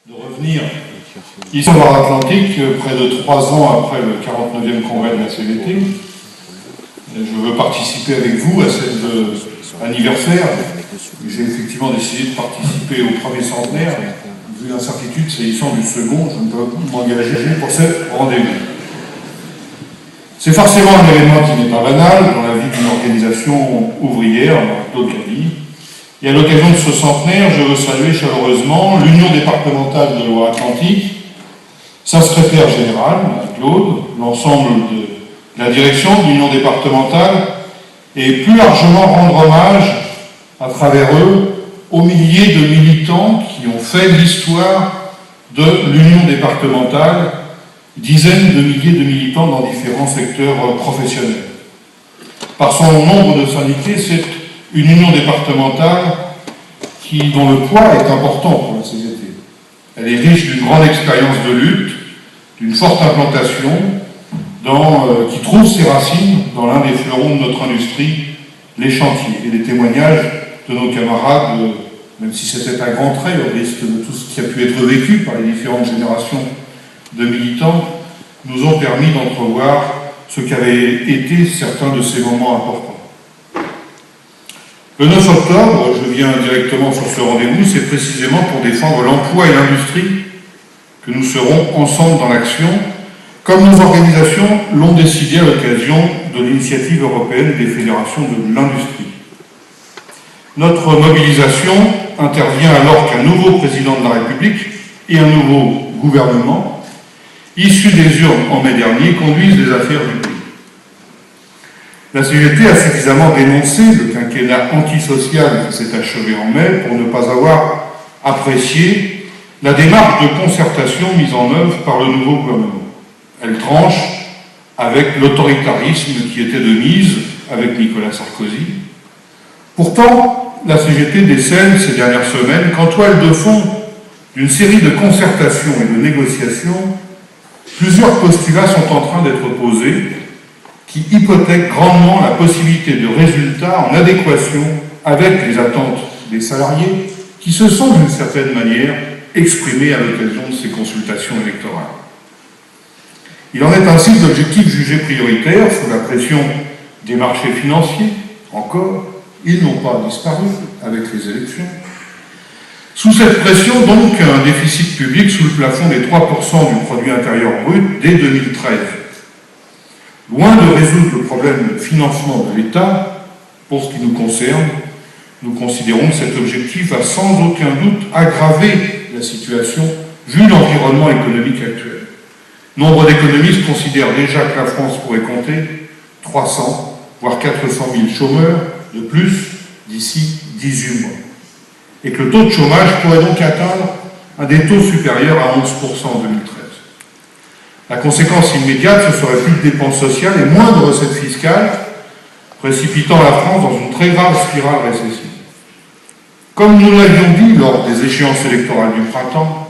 de revenir ici en Loire-Atlantique, près de 3 ans après le 49e congrès de la CGT. Je veux participer avec vous à cet anniversaire. J'ai effectivement décidé de participer au premier centenaire. Vu l'incertitude s'agissant du second, je ne peux pas m'engager pour ce rendez-vous. C'est forcément un événement qui n'est pas banal dans la vie d'une organisation ouvrière, d'autres qu'a dit. Et à l'occasion de ce centenaire, je veux saluer chaleureusement l'Union départementale de Loire-Atlantique, sa secrétaire générale, Claude, l'ensemble de la direction de l'Union départementale, et plus largement rendre hommage, à travers eux, aux milliers de militants qui ont fait l'histoire de l'Union départementale, dizaines de milliers de militants dans différents secteurs professionnels. Par son nombre de syndiqués, c'est une union départementale dont le poids est important pour la CGT. Elle est riche d'une grande expérience de lutte, d'une forte implantation, qui trouve ses racines dans l'un des fleurons de notre industrie, les chantiers. Et les témoignages de nos camarades, même si c'était un grand trait au risque de tout ce qui a pu être vécu par les différentes générations de militants, nous ont permis d'entrevoir ce qu'avaient été certains de ces moments importants. Le 9 octobre, je viens directement sur ce rendez-vous, c'est précisément pour défendre l'emploi et l'industrie que nous serons ensemble dans l'action, comme nos organisations l'ont décidé à l'occasion de l'initiative européenne des fédérations de l'industrie. Notre mobilisation intervient alors qu'un nouveau président de la République et un nouveau gouvernement, issus des urnes en mai dernier, conduisent les affaires du pays. La CGT a suffisamment dénoncé le quinquennat antisocial qui s'est achevé en mai pour ne pas avoir apprécié la démarche de concertation mise en œuvre par le nouveau gouvernement. Elle tranche avec l'autoritarisme qui était de mise avec Nicolas Sarkozy. Pourtant, la CGT décèle ces dernières semaines qu'en toile de fond d'une série de concertations et de négociations, plusieurs postulats sont en train d'être posés qui hypothèquent grandement la possibilité de résultats en adéquation avec les attentes des salariés qui se sont d'une certaine manière exprimés à l'occasion de ces consultations électorales. Il en est ainsi de l'objectif jugé prioritaire sous la pression des marchés financiers. Encore, ils n'ont pas disparu avec les élections. Sous cette pression, donc, un déficit public sous le plafond des 3% du produit intérieur brut dès 2013. Loin de résoudre le problème de financement de l'État, pour ce qui nous concerne, nous considérons que cet objectif va sans aucun doute aggraver la situation vu l'environnement économique actuel. Nombre d'économistes considèrent déjà que la France pourrait compter 300, voire 400 000 chômeurs de plus d'ici 18 mois. Et que le taux de chômage pourrait donc atteindre un des taux supérieurs à 11% en 2013. La conséquence immédiate, ce serait plus de dépenses sociales et moins de recettes fiscales, précipitant la France dans une très grave spirale récessive. Comme nous l'avions dit lors des échéances électorales du printemps,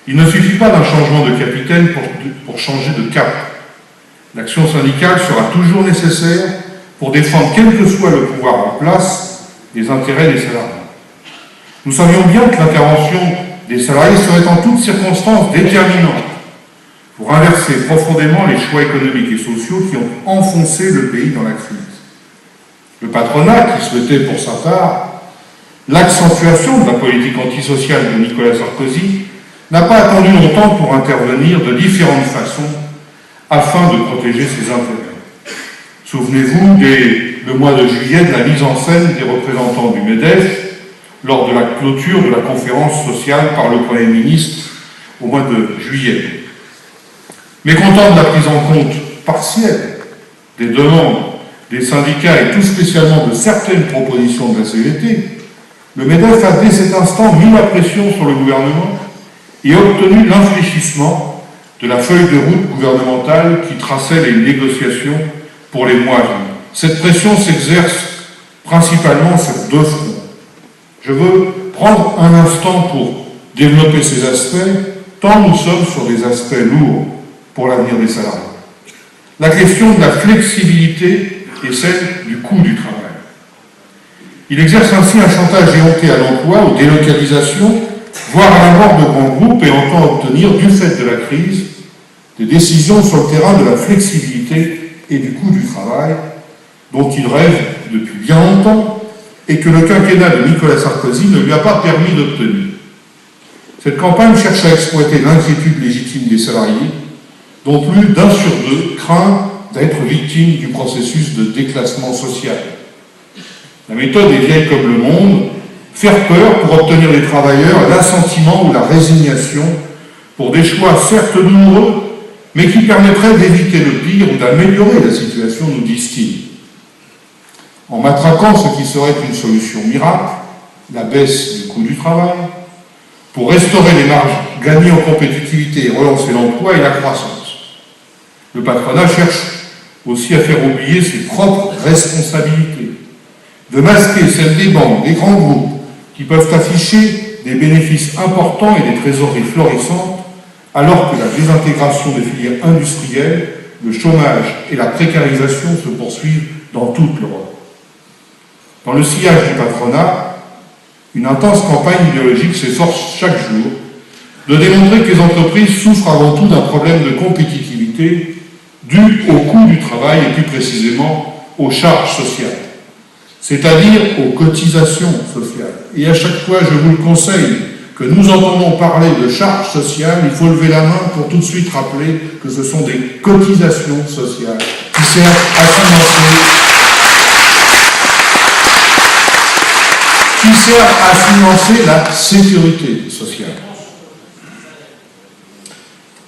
il ne suffit pas d'un changement de capitaine pour changer de cap. L'action syndicale sera toujours nécessaire pour défendre, quel que soit le pouvoir en place, les intérêts des salariés. Nous savions bien que l'intervention des salariés serait en toutes circonstances déterminante pour inverser profondément les choix économiques et sociaux qui ont enfoncé le pays dans la crise. Le patronat, qui souhaitait pour sa part l'accentuation de la politique antisociale de Nicolas Sarkozy, n'a pas attendu longtemps pour intervenir de différentes façons afin de protéger ses intérêts. Souvenez-vous, dès le mois de juillet, de la mise en scène des représentants du MEDEF lors de la clôture de la conférence sociale par le Premier ministre au mois de juillet. Mécontent de la prise en compte partielle des demandes des syndicats et tout spécialement de certaines propositions de la CGT, le MEDEF a dès cet instant mis la pression sur le gouvernement et obtenu l'infléchissement de la feuille de route gouvernementale qui traçait les négociations pour les mois à venir. Cette pression s'exerce principalement sur 2 fronts. Je veux prendre un instant pour développer ces aspects, tant nous sommes sur des aspects lourds pour l'avenir des salariés. La question de la flexibilité et celle du coût du travail. Il exerce ainsi un chantage éhonté à l'emploi, aux délocalisations voire à la mort de grands groupes, et entend obtenir, du fait de la crise, des décisions sur le terrain de la flexibilité et du coût du travail, dont il rêve depuis bien longtemps, et que le quinquennat de Nicolas Sarkozy ne lui a pas permis d'obtenir. Cette campagne cherche à exploiter l'inquiétude légitime des salariés, dont plus d'un sur deux craint d'être victime du processus de déclassement social. La méthode est vieille comme le monde, faire peur pour obtenir des travailleurs l'assentiment ou la résignation pour des choix certes douloureux, mais qui permettraient d'éviter le pire ou d'améliorer la situation, nous disent-ils. En matraquant ce qui serait une solution miracle, la baisse du coût du travail, pour restaurer les marges, gagner en compétitivité et relancer l'emploi et la croissance. Le patronat cherche aussi à faire oublier ses propres responsabilités, de masquer celles des banques, des grands groupes, qui peuvent afficher des bénéfices importants et des trésoreries florissantes, alors que la désintégration des filières industrielles, le chômage et la précarisation se poursuivent dans toute l'Europe. Dans le sillage du patronat, une intense campagne idéologique s'efforce chaque jour de démontrer que les entreprises souffrent avant tout d'un problème de compétitivité dû au coût du travail et plus précisément aux charges sociales, c'est-à-dire aux cotisations sociales. Et à chaque fois, je vous le conseille, que nous entendons parler de charges sociales, il faut lever la main pour tout de suite rappeler que ce sont des cotisations sociales qui servent à financer la sécurité sociale.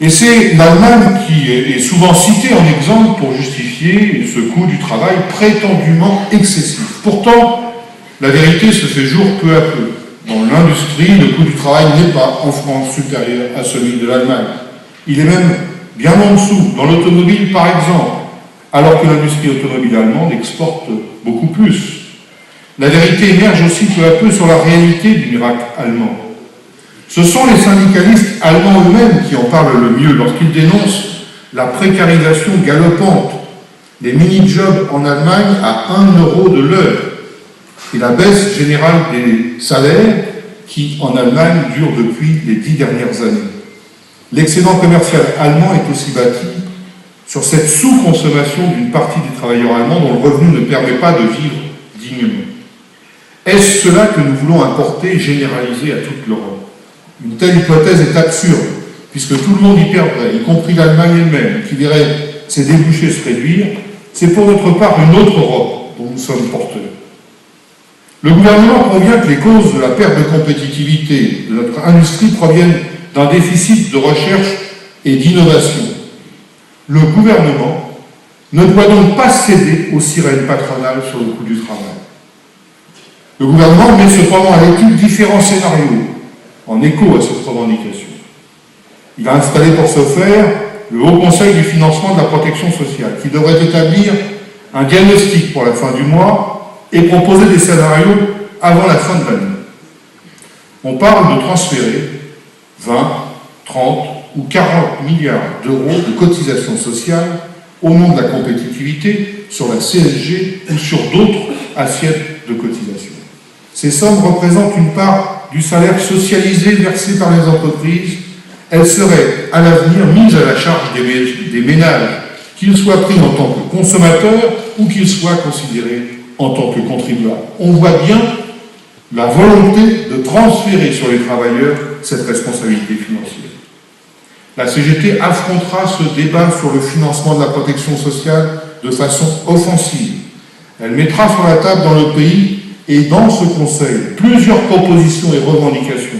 Et c'est l'Allemagne qui est souvent citée en exemple pour justifier ce coût du travail prétendument excessif. Pourtant, la vérité se fait jour peu à peu. Dans l'industrie, le coût du travail n'est pas en France supérieur à celui de l'Allemagne. Il est même bien en dessous. Dans l'automobile, par exemple, alors que l'industrie automobile allemande exporte beaucoup plus. La vérité émerge aussi peu à peu sur la réalité du miracle allemand. Ce sont les syndicalistes allemands eux-mêmes qui en parlent le mieux lorsqu'ils dénoncent la précarisation galopante, les mini-jobs en Allemagne à 1 euro de l'heure et la baisse générale des salaires qui, en Allemagne, dure depuis les 10 dernières années. L'excédent commercial allemand est aussi bâti sur cette sous-consommation d'une partie des travailleurs allemands dont le revenu ne permet pas de vivre dignement. Est-ce cela que nous voulons importer et généraliser à toute l'Europe? Une telle hypothèse est absurde, puisque tout le monde y perdrait, y compris l'Allemagne elle-même, qui verrait ses débouchés se réduire. C'est pour notre part une autre Europe dont nous sommes porteurs. Le gouvernement convient que les causes de la perte de compétitivité de notre industrie proviennent d'un déficit de recherche et d'innovation. Le gouvernement ne doit donc pas céder aux sirènes patronales sur le coût du travail. Le gouvernement met cependant à l'étude différents scénarios en écho à cette revendication. Il a installé pour ce faire le Haut Conseil du financement de la protection sociale, qui devrait établir un diagnostic pour la fin du mois et proposer des scénarios avant la fin de l'année. On parle de transférer 20, 30 ou 40 milliards d'euros de cotisations sociales au nom de la compétitivité sur la CSG ou sur d'autres assiettes de cotisations. Ces sommes représentent une part du salaire socialisé versé par les entreprises. Elles seraient à l'avenir mises à la charge des ménages, qu'ils soient pris en tant que consommateurs ou qu'ils soient considérés en tant que contribuables. On voit bien la volonté de transférer sur les travailleurs cette responsabilité financière. La CGT affrontera ce débat sur le financement de la protection sociale de façon offensive. Elle mettra sur la table dans le pays et dans ce Conseil plusieurs propositions et revendications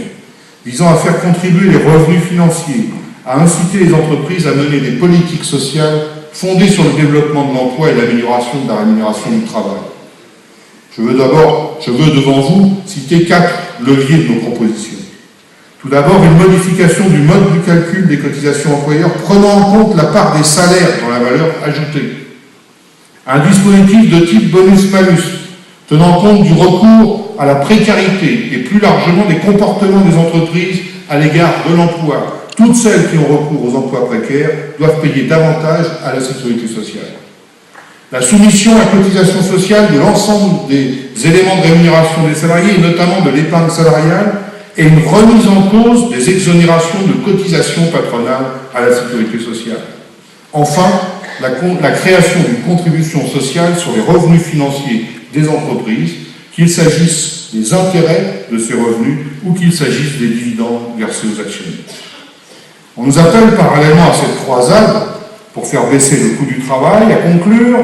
visant à faire contribuer les revenus financiers, à inciter les entreprises à mener des politiques sociales fondées sur le développement de l'emploi et l'amélioration de la rémunération du travail. Je veux devant vous citer 4 leviers de nos propositions. Tout d'abord, une modification du mode du calcul des cotisations employeurs prenant en compte la part des salaires dans la valeur ajoutée. Un dispositif de type bonus-malus tenant compte du recours à la précarité et plus largement des comportements des entreprises à l'égard de l'emploi. Toutes celles qui ont recours aux emplois précaires doivent payer davantage à la sécurité sociale. La soumission à cotisation sociale de l'ensemble des éléments de rémunération des salariés, et notamment de l'épargne salariale, et une remise en cause des exonérations de cotisations patronales à la sécurité sociale. Enfin, la création d'une contribution sociale sur les revenus financiers des entreprises, qu'il s'agisse des intérêts de ces revenus ou qu'il s'agisse des dividendes versés aux actionnaires. On nous appelle parallèlement à cette croisade, pour faire baisser le coût du travail, à conclure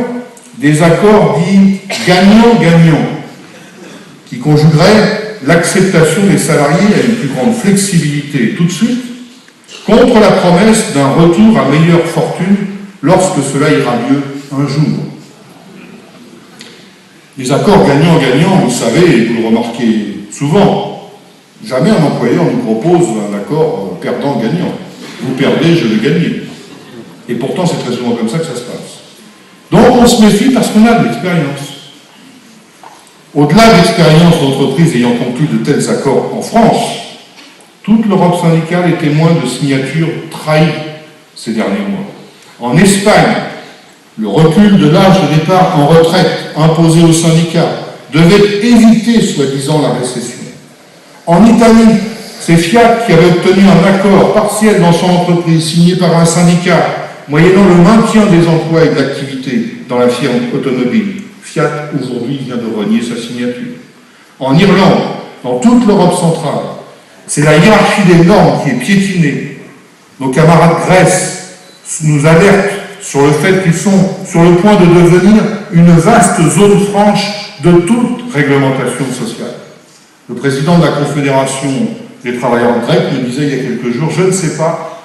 des accords dits gagnant-gagnant, qui conjugueraient l'acceptation des salariés à une plus grande flexibilité tout de suite, contre la promesse d'un retour à meilleure fortune lorsque cela ira mieux un jour. Les accords gagnant-gagnant, vous savez, et vous le remarquez souvent, jamais un employeur nous propose un accord perdant-gagnant. Vous perdez, je vais gagner. Et pourtant, c'est très souvent comme ça que ça se passe. Donc, on se méfie parce qu'on a de l'expérience. Au-delà de l'expérience d'entreprises ayant conclu de tels accords en France, toute l'Europe syndicale est témoin de signatures trahies ces derniers mois. En Espagne, le recul de l'âge de départ en retraite imposé aux syndicats devait éviter, soi-disant, la récession. En Italie, c'est Fiat qui avait obtenu un accord partiel dans son entreprise signé par un syndicat, moyennant le maintien des emplois et de l'activité dans la firme automobile. Fiat, aujourd'hui, vient de renier sa signature. En Irlande, dans toute l'Europe centrale, c'est la hiérarchie des normes qui est piétinée. Nos camarades Grèce nous alertent sur le fait qu'ils sont sur le point de devenir une vaste zone franche de toute réglementation sociale. Le président de la Confédération des travailleurs grecs me disait il y a quelques jours, je ne sais pas,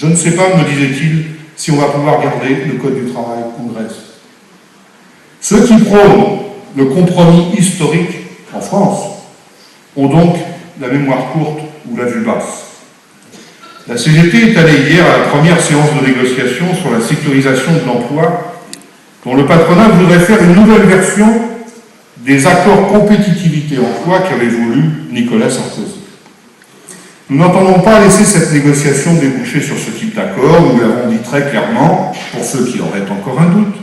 me disait-il, si on va pouvoir garder le Code du travail en Grèce. Ceux qui prônent le compromis historique en France ont donc la mémoire courte ou la vue basse. La CGT est allée hier à la première séance de négociation sur la sécurisation de l'emploi, dont le patronat voudrait faire une nouvelle version des accords compétitivité-emploi qu'avait voulu Nicolas Sarkozy. Nous n'entendons pas laisser cette négociation déboucher sur ce type d'accord, nous l'avons dit très clairement, pour ceux qui auraient encore un doute,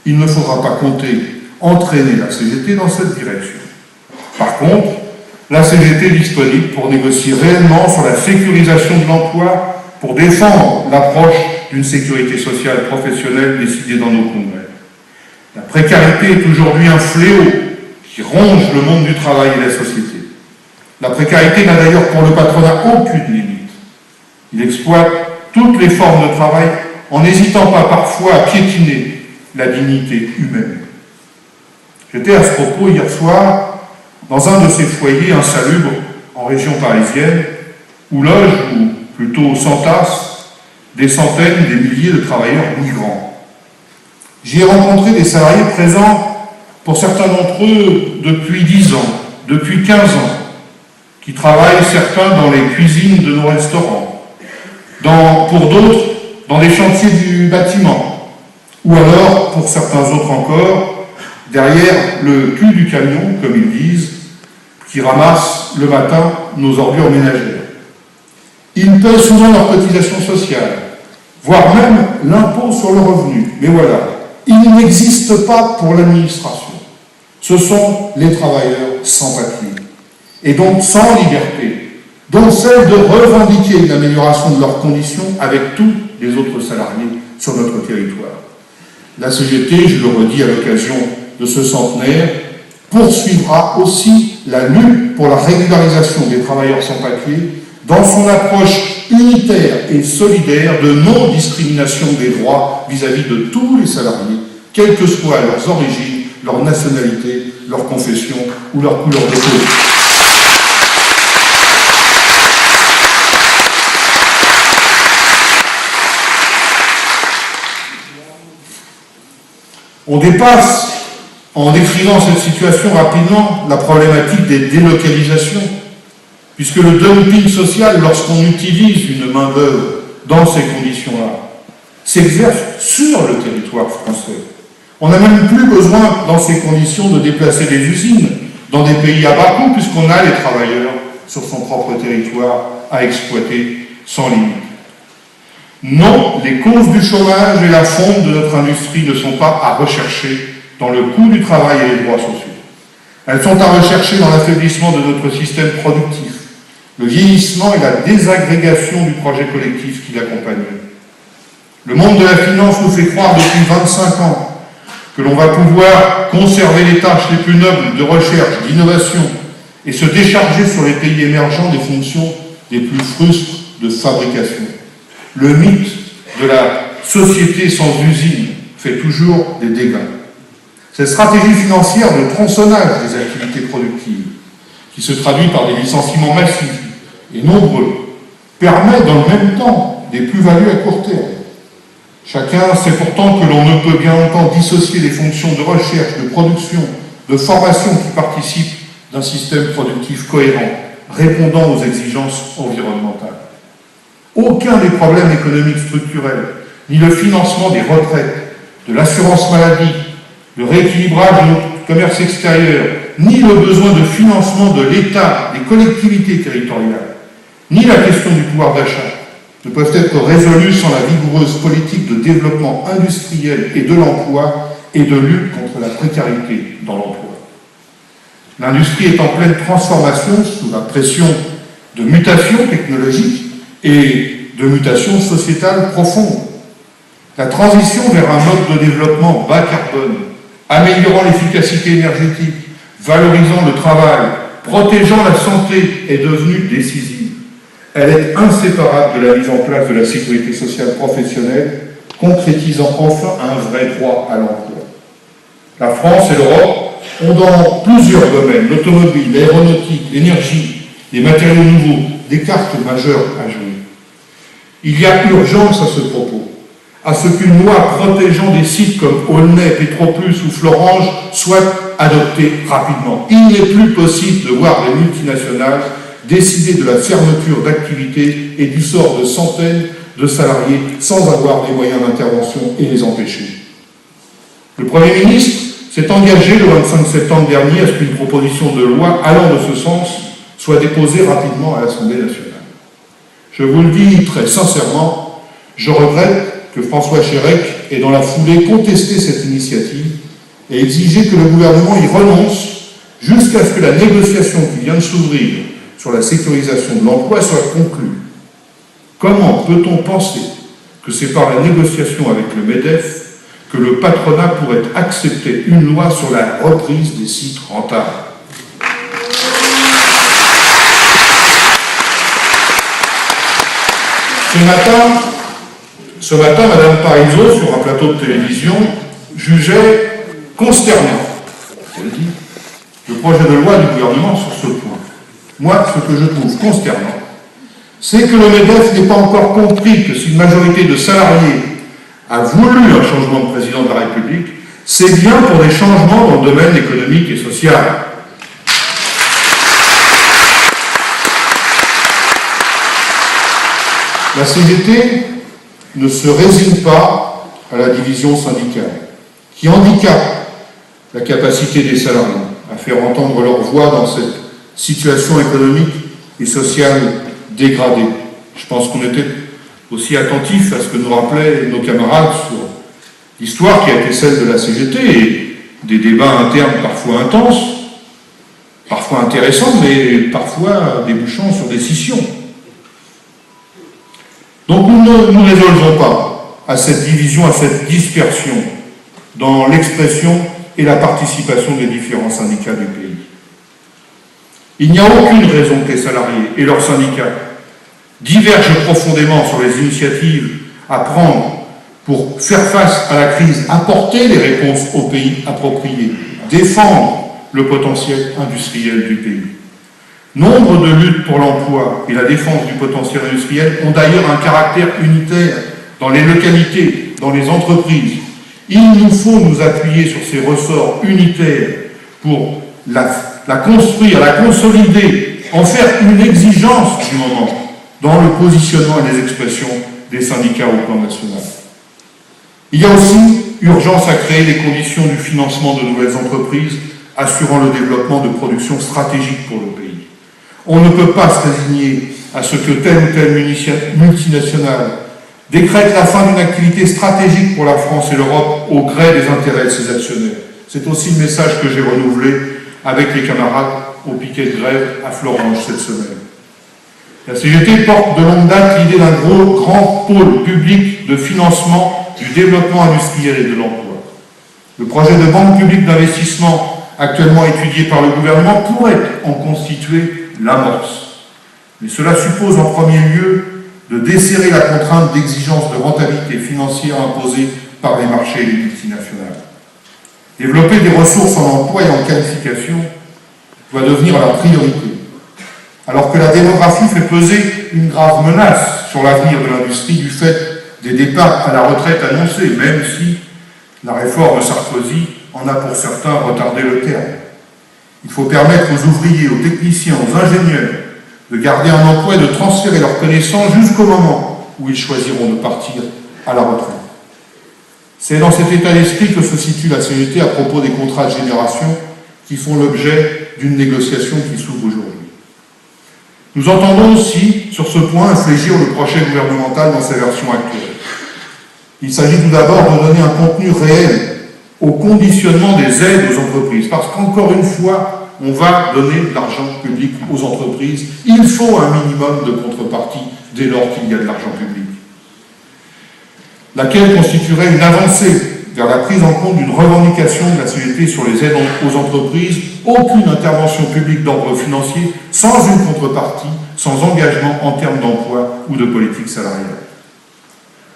il ne faudra pas compter entraîner la CGT dans cette direction. Par contre, la CGT est disponible pour négocier réellement sur la sécurisation de l'emploi, pour défendre l'approche d'une sécurité sociale professionnelle décidée dans nos congrès. La précarité est aujourd'hui un fléau qui ronge le monde du travail et la société. La précarité n'a d'ailleurs pour le patronat aucune limite. Il exploite toutes les formes de travail en n'hésitant pas parfois à piétiner la dignité humaine. J'étais à ce propos hier soir dans un de ces foyers insalubres en région parisienne où logent, ou plutôt s'entassent, des centaines, des milliers de travailleurs migrants. J'y ai rencontré des salariés présents, pour certains d'entre eux, depuis 10 ans, depuis 15 ans, qui travaillent certains dans les cuisines de nos restaurants, pour d'autres, dans les chantiers du bâtiment, ou alors, pour certains autres encore, derrière le cul du camion, comme ils disent, qui ramassent le matin nos ordures ménagères. Ils paient souvent leur cotisation sociale, voire même l'impôt sur le revenu. Mais voilà, ils n'existent pas pour l'administration. Ce sont les travailleurs sans papier, et donc sans liberté, dont celle de revendiquer l'amélioration de leurs conditions avec tous les autres salariés sur notre territoire. La CGT, je le redis à l'occasion de ce centenaire, poursuivra aussi la lutte pour la régularisation des travailleurs sans papier dans son approche unitaire et solidaire de non-discrimination des droits vis-à-vis de tous les salariés, quelles que soient leurs origines, leur nationalité, leur confession ou leur couleur de peau. On dépasse, en décrivant cette situation rapidement, la problématique des délocalisations, puisque le dumping social, lorsqu'on utilise une main-d'œuvre dans ces conditions-là, s'exerce sur le territoire français. On n'a même plus besoin, dans ces conditions, de déplacer des usines dans des pays à bas coût, puisqu'on a les travailleurs sur son propre territoire à exploiter sans limite. Non, les causes du chômage et la fonte de notre industrie ne sont pas à rechercher dans le coût du travail et les droits sociaux. Elles sont à rechercher dans l'affaiblissement de notre système productif, le vieillissement et la désagrégation du projet collectif qui l'accompagne. Le monde de la finance nous fait croire depuis 25 ans que l'on va pouvoir conserver les tâches les plus nobles de recherche, d'innovation et se décharger sur les pays émergents des fonctions les plus frustres de fabrication. Le mythe de la société sans usine fait toujours des dégâts. Cette stratégie financière de tronçonnage des activités productives, qui se traduit par des licenciements massifs et nombreux, permet dans le même temps des plus-values à court terme. Chacun sait pourtant que l'on ne peut bien longtemps dissocier les fonctions de recherche, de production, de formation qui participent d'un système productif cohérent, répondant aux exigences environnementales. Aucun des problèmes économiques structurels, ni le financement des retraites, de l'assurance maladie, le rééquilibrage de notre commerce extérieur, ni le besoin de financement de l'État, des collectivités territoriales, ni la question du pouvoir d'achat ne peuvent être résolus sans la vigoureuse politique de développement industriel et de l'emploi et de lutte contre la précarité dans l'emploi. L'industrie est en pleine transformation sous la pression de mutations technologiques et de mutations sociétales profondes. La transition vers un mode de développement bas carbone, améliorant l'efficacité énergétique, valorisant le travail, protégeant la santé est devenue décisive. Elle est inséparable de la mise en place de la sécurité sociale professionnelle, concrétisant enfin un vrai droit à l'emploi. La France et l'Europe ont dans plusieurs domaines, l'automobile, l'aéronautique, l'énergie, les matériaux nouveaux, des cartes majeures à jouer. Il y a urgence à ce propos, à ce qu'une loi protégeant des sites comme Aulnay, Petroplus ou Florange soit adoptée rapidement. Il n'est plus possible de voir les multinationales décider de la fermeture d'activités et du sort de centaines de salariés sans avoir les moyens d'intervention et les empêcher. Le Premier ministre s'est engagé le 25 septembre dernier à ce qu'une proposition de loi allant de ce sens soit déposée rapidement à l'Assemblée nationale. Je vous le dis très sincèrement, je regrette que François Chérèque ait dans la foulée contesté cette initiative et exigé que le gouvernement y renonce jusqu'à ce que la négociation qui vient de s'ouvrir sur la sécurisation de l'emploi soit conclue. Comment peut-on penser que c'est par la négociation avec le MEDEF que le patronat pourrait accepter une loi sur la reprise des sites rentables ? Ce matin, Mme Parizeau, sur un plateau de télévision, jugeait consternant, elle dit, le projet de loi du gouvernement sur ce point. Moi, ce que je trouve consternant, c'est que le MEDEF n'ait pas encore compris que si une majorité de salariés a voulu un changement de président de la République, c'est bien pour des changements dans le domaine économique et social. La CGT ne se résigne pas à la division syndicale, qui handicape la capacité des salariés à faire entendre leur voix dans cette situation économique et sociale dégradée. Je pense qu'on était aussi attentifs à ce que nous rappelaient nos camarades sur l'histoire qui a été celle de la CGT et des débats internes parfois intenses, parfois intéressants, mais parfois débouchant sur des scissions. Donc nous ne nous résolvons pas à cette division, à cette dispersion dans l'expression et la participation des différents syndicats du pays. Il n'y a aucune raison que les salariés et leurs syndicats divergent profondément sur les initiatives à prendre pour faire face à la crise, apporter les réponses au pays appropriées, défendre le potentiel industriel du pays. Nombre de luttes pour l'emploi et la défense du potentiel industriel ont d'ailleurs un caractère unitaire dans les localités, dans les entreprises. Il nous faut nous appuyer sur ces ressorts unitaires pour la construire, la consolider, en faire une exigence du moment dans le positionnement et les expressions des syndicats au plan national. Il y a aussi urgence à créer les conditions du financement de nouvelles entreprises assurant le développement de productions stratégiques pour le pays. On ne peut pas se résigner à ce que telle ou telle multinationale décrète la fin d'une activité stratégique pour la France et l'Europe au gré des intérêts de ses actionnaires. C'est aussi le message que j'ai renouvelé avec les camarades au piquet de grève à Florange cette semaine. La CGT porte de longue date l'idée d'un grand pôle public de financement du développement industriel et de l'emploi. Le projet de banque publique d'investissement actuellement étudié par le gouvernement pourrait en constituer l'amorce. Mais cela suppose en premier lieu de desserrer la contrainte d'exigence de rentabilité financière imposée par les marchés et les multinationales. Développer des ressources en emploi et en qualification doit devenir la priorité. Alors que la démographie fait peser une grave menace sur l'avenir de l'industrie du fait des départs à la retraite annoncés, même si la réforme Sarkozy en a pour certains retardé le terme. Il faut permettre aux ouvriers, aux techniciens, aux ingénieurs de garder un emploi et de transférer leurs connaissances jusqu'au moment où ils choisiront de partir à la retraite. C'est dans cet état d'esprit que se situe la CGT à propos des contrats de génération qui font l'objet d'une négociation qui s'ouvre aujourd'hui. Nous entendons aussi, sur ce point, infléchir le projet gouvernemental dans sa version actuelle. Il s'agit tout d'abord de donner un contenu réel au conditionnement des aides aux entreprises, parce qu'encore une fois, on va donner de l'argent public aux entreprises. Il faut un minimum de contrepartie dès lors qu'il y a de l'argent public, laquelle constituerait une avancée vers la prise en compte d'une revendication de la CGT sur les aides aux entreprises, aucune intervention publique d'ordre financier, sans une contrepartie, sans engagement en termes d'emploi ou de politique salariale.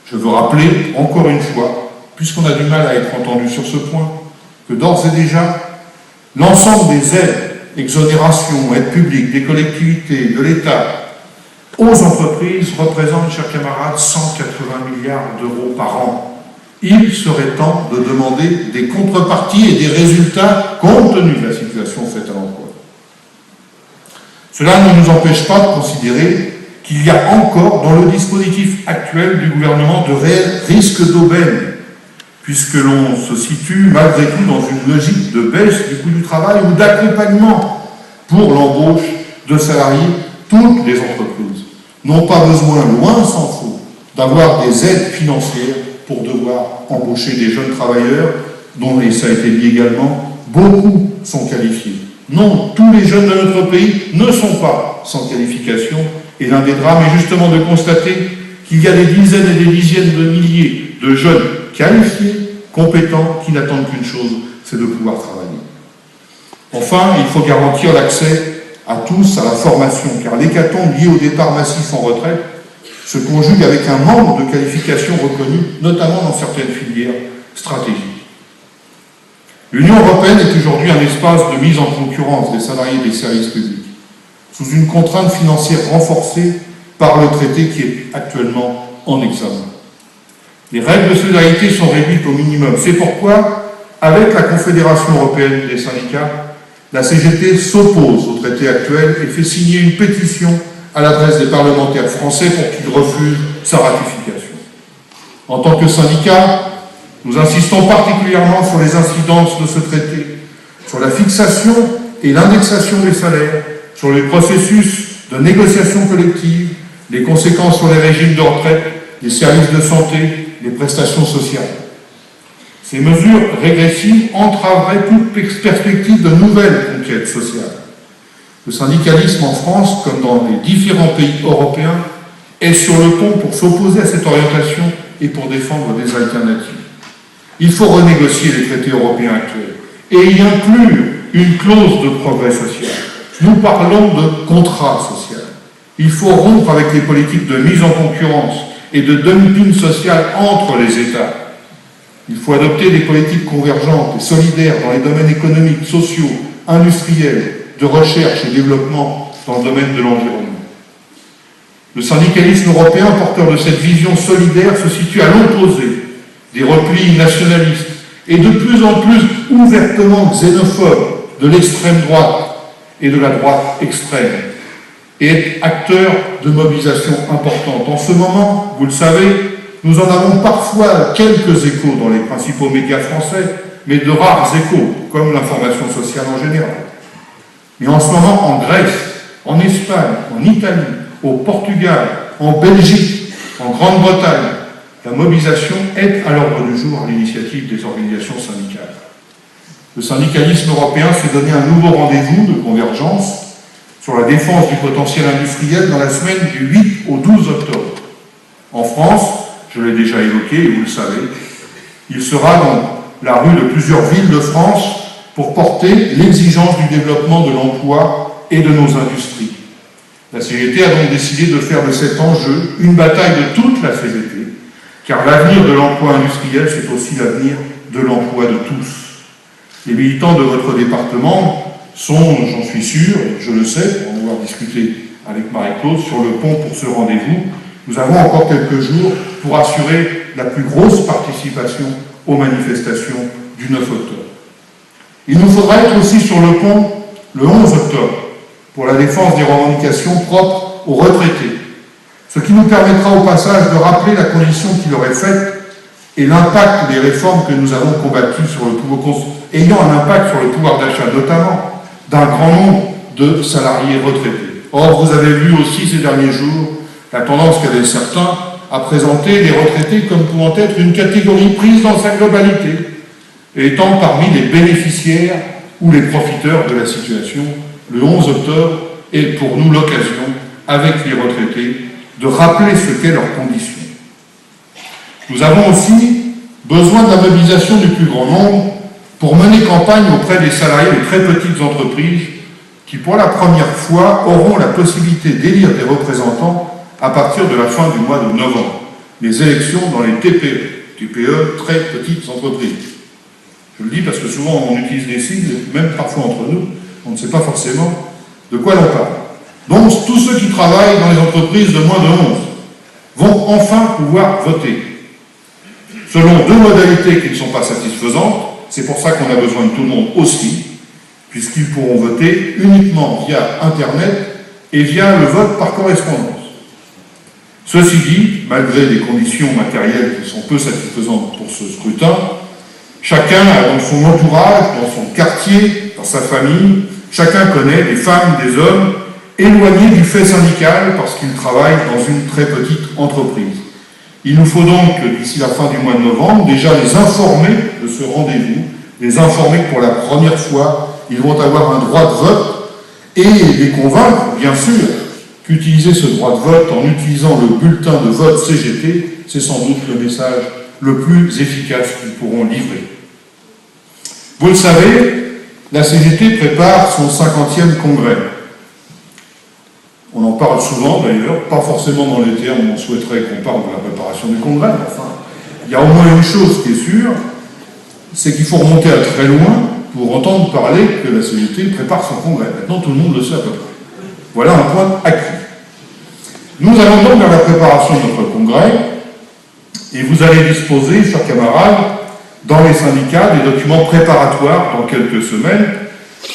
Je veux rappeler, encore une fois, puisqu'on a du mal à être entendu sur ce point, que d'ores et déjà, l'ensemble des aides, exonérations, aides publiques, des collectivités, de l'État, aux entreprises représente, chers camarades, 180 milliards d'euros par an. Il serait temps de demander des contreparties et des résultats compte tenu de la situation faite à l'emploi. Cela ne nous empêche pas de considérer qu'il y a encore dans le dispositif actuel du gouvernement de réels risques d'aubaine, puisque l'on se situe malgré tout dans une logique de baisse du coût du travail ou d'accompagnement pour l'embauche de salariés. Toutes les entreprises n'ont pas besoin, loin s'en faut, d'avoir des aides financières pour devoir embaucher des jeunes travailleurs, dont, et ça a été dit également, beaucoup sont qualifiés. Non, tous les jeunes de notre pays ne sont pas sans qualification, et l'un des drames est justement de constater qu'il y a des dizaines et des dizaines de milliers de jeunes qualifiés, compétents, qui n'attendent qu'une chose, c'est de pouvoir travailler. Enfin, il faut garantir l'accès à tous à la formation, car l'hécatombe liée au départ massif en retraite se conjugue avec un manque de qualifications reconnues, notamment dans certaines filières stratégiques. L'Union européenne est aujourd'hui un espace de mise en concurrence des salariés des services publics, sous une contrainte financière renforcée par le traité qui est actuellement en examen. Les règles de solidarité sont réduites au minimum. C'est pourquoi, avec la Confédération européenne des syndicats, la CGT s'oppose au traité actuel et fait signer une pétition à l'adresse des parlementaires français pour qu'ils refusent sa ratification. En tant que syndicat, nous insistons particulièrement sur les incidences de ce traité, sur la fixation et l'indexation des salaires, sur les processus de négociation collective, les conséquences sur les régimes de retraite, les services de santé, les prestations sociales. Ces mesures régressives entraveraient toute perspective de nouvelles conquêtes sociales. Le syndicalisme en France, comme dans les différents pays européens, est sur le pont pour s'opposer à cette orientation et pour défendre des alternatives. Il faut renégocier les traités européens actuels et y inclure une clause de progrès social. Nous parlons de contrat social. Il faut rompre avec les politiques de mise en concurrence et de dumping social entre les États. Il faut adopter des politiques convergentes et solidaires dans les domaines économiques, sociaux, industriels, de recherche et développement dans le domaine de l'environnement. Le syndicalisme européen, porteur de cette vision solidaire, se situe à l'opposé des replis nationalistes et de plus en plus ouvertement xénophobes de l'extrême droite et de la droite extrême, et est acteur de mobilisation importante. En ce moment, vous le savez, nous en avons parfois quelques échos dans les principaux médias français, mais de rares échos, comme l'information sociale en général. Mais en ce moment, en Grèce, en Espagne, en Italie, au Portugal, en Belgique, en Grande-Bretagne, la mobilisation est à l'ordre du jour à l'initiative des organisations syndicales. Le syndicalisme européen s'est donné un nouveau rendez-vous de convergence sur la défense du potentiel industriel dans la semaine du 8 au 12 octobre. En France, je l'ai déjà évoqué, et vous le savez, il sera dans la rue de plusieurs villes de France pour porter l'exigence du développement de l'emploi et de nos industries. La CGT a donc décidé de faire de cet enjeu une bataille de toute la CGT, car l'avenir de l'emploi industriel, c'est aussi l'avenir de l'emploi de tous. Les militants de votre département sont, j'en suis sûr, je le sais, pour en avoir discuté avec Marie-Claude, sur le pont pour ce rendez-vous. Nous avons encore quelques jours pour assurer la plus grosse participation aux manifestations du 9 octobre. Il nous faudra être aussi sur le pont le 11 octobre pour la défense des revendications propres aux retraités, ce qui nous permettra au passage de rappeler la condition qui leur est faite et l'impact des réformes que nous avons combattues sur le pouvoir, ayant un impact sur le pouvoir d'achat, notamment d'un grand nombre de salariés retraités. Or, vous avez vu aussi ces derniers jours la tendance qu'avaient certains à présenter les retraités comme pouvant être une catégorie prise dans sa globalité, et étant parmi les bénéficiaires ou les profiteurs de la situation. Le 11 octobre est pour nous l'occasion, avec les retraités, de rappeler ce qu'est leur condition. Nous avons aussi besoin de la mobilisation du plus grand nombre pour mener campagne auprès des salariés de très petites entreprises qui, pour la première fois, auront la possibilité d'élire des représentants à partir de la fin du mois de novembre. Les élections dans les TPE, très petites entreprises. Je le dis parce que souvent on utilise des sigles, même parfois entre nous, on ne sait pas forcément de quoi l'on parle. Donc tous ceux qui travaillent dans les entreprises de moins de 11 vont enfin pouvoir voter. Selon deux modalités qui ne sont pas satisfaisantes, c'est pour ça qu'on a besoin de tout le monde aussi, puisqu'ils pourront voter uniquement via Internet et via le vote par correspondance. Ceci dit, malgré des conditions matérielles qui sont peu satisfaisantes pour ce scrutin, chacun a dans son entourage, dans son quartier, dans sa famille, chacun connaît des femmes, des hommes éloignés du fait syndical parce qu'ils travaillent dans une très petite entreprise. Il nous faut donc, d'ici la fin du mois de novembre, déjà les informer de ce rendez-vous, les informer que pour la première fois, ils vont avoir un droit de vote et les convaincre, bien sûr, qu'utiliser ce droit de vote en utilisant le bulletin de vote CGT, c'est sans doute le message le plus efficace qu'ils pourront livrer. Vous le savez, la CGT prépare son 50e congrès. On en parle souvent d'ailleurs, pas forcément dans les termes où on souhaiterait qu'on parle de la préparation du congrès. Enfin, il y a au moins une chose qui est sûre, c'est qu'il faut remonter à très loin pour entendre parler que la CGT prépare son congrès. Maintenant, tout le monde le sait à peu près. Voilà un point acquis. Nous allons donc vers la préparation de notre congrès, et vous allez disposer, chers camarades, dans les syndicats, des documents préparatoires dans quelques semaines.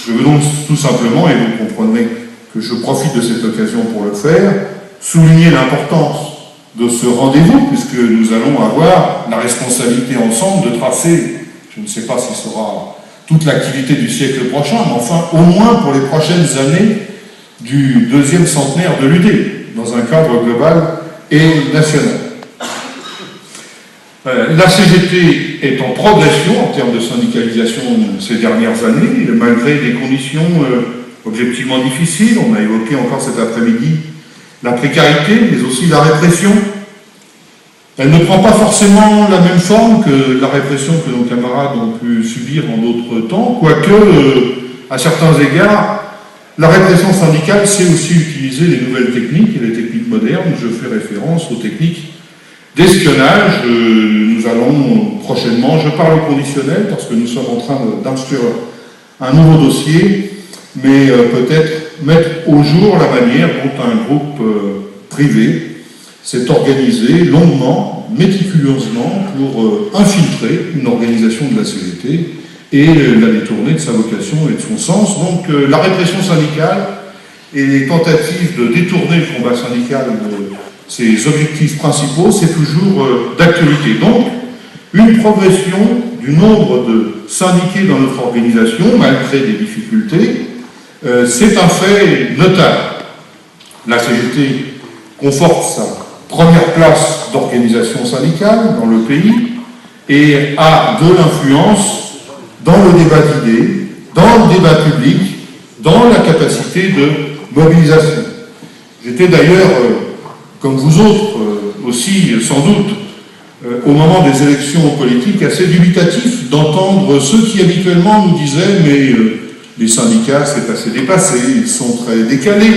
Je veux donc tout simplement, et vous comprendrez que je profite de cette occasion pour le faire, souligner l'importance de ce rendez-vous, puisque nous allons avoir la responsabilité ensemble de tracer, je ne sais pas si ce sera toute l'activité du siècle prochain, mais enfin au moins pour les prochaines années du deuxième centenaire de l'UD, dans un cadre global et national. La CGT est en progression en termes de syndicalisation ces dernières années, malgré des conditions objectivement difficiles. On a évoqué encore cet après-midi la précarité, mais aussi la répression. Elle ne prend pas forcément la même forme que la répression que nos camarades ont pu subir en d'autres temps, quoique, à certains égards, la répression syndicale sait aussi utiliser les nouvelles techniques et les techniques modernes. Je fais référence aux techniques d'espionnage. Nous allons prochainement, je parle au conditionnel parce que nous sommes en train d'instruire un nouveau dossier, mais peut-être mettre au jour la manière dont un groupe privé s'est organisé longuement, méticuleusement pour infiltrer une organisation de la CGT et la détourner de sa vocation et de son sens. Donc la répression syndicale et les tentatives de détourner le combat syndical de ses objectifs principaux, c'est toujours d'actualité. Donc, une progression du nombre de syndiqués dans notre organisation, malgré des difficultés, c'est un fait notable. La CGT conforte sa première place d'organisation syndicale dans le pays et a de l'influence dans le débat d'idées, dans le débat public, dans la capacité de mobilisation. J'étais d'ailleurs, comme vous autres aussi sans doute, au moment des élections politiques, assez dubitatif d'entendre ceux qui habituellement nous disaient « mais les syndicats, c'est assez dépassé, ils sont très décalés,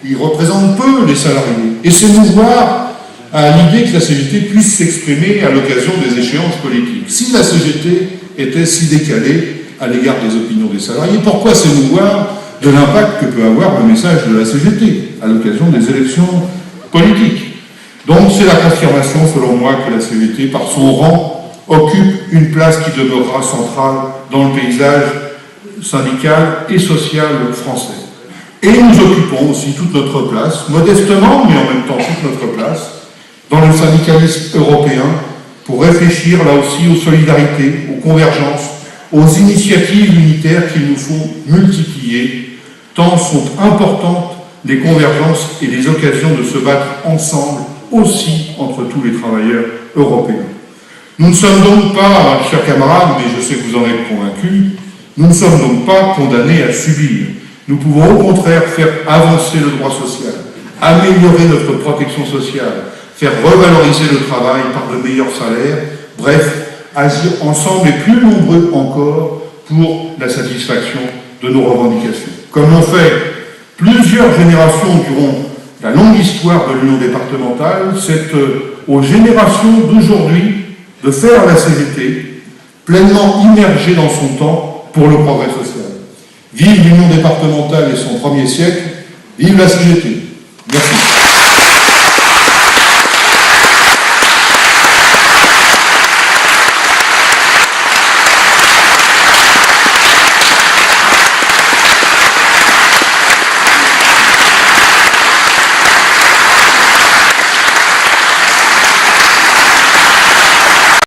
ils représentent peu les salariés ». Et s'émouvoir à l'idée que la CGT puisse s'exprimer à l'occasion des échéances politiques. Si la CGT était si décalée à l'égard des opinions des salariés, pourquoi s'émouvoir de l'impact que peut avoir le message de la CGT à l'occasion des élections politiques? Donc c'est la confirmation, selon moi, que la CGT, par son rang, occupe une place qui demeurera centrale dans le paysage syndical et social français. Et nous occupons aussi toute notre place, modestement, mais en même temps toute notre place, dans le syndicalisme européen, pour réfléchir là aussi aux solidarités, aux convergences, aux initiatives unitaires qu'il nous faut multiplier, tant sont importantes les convergences et les occasions de se battre ensemble aussi entre tous les travailleurs européens. Nous ne sommes donc pas, chers camarades, mais je sais que vous en êtes convaincus, nous ne sommes donc pas condamnés à subir. Nous pouvons au contraire faire avancer le droit social, améliorer notre protection sociale, faire revaloriser le travail par de meilleurs salaires, bref, agir ensemble et plus nombreux encore pour la satisfaction de nos revendications. Comme l'ont fait plusieurs générations durant la longue histoire de l'Union départementale, c'est aux générations d'aujourd'hui de faire la CGT pleinement immergée dans son temps pour le progrès social. Vive l'Union départementale et son premier siècle, vive la CGT. Merci.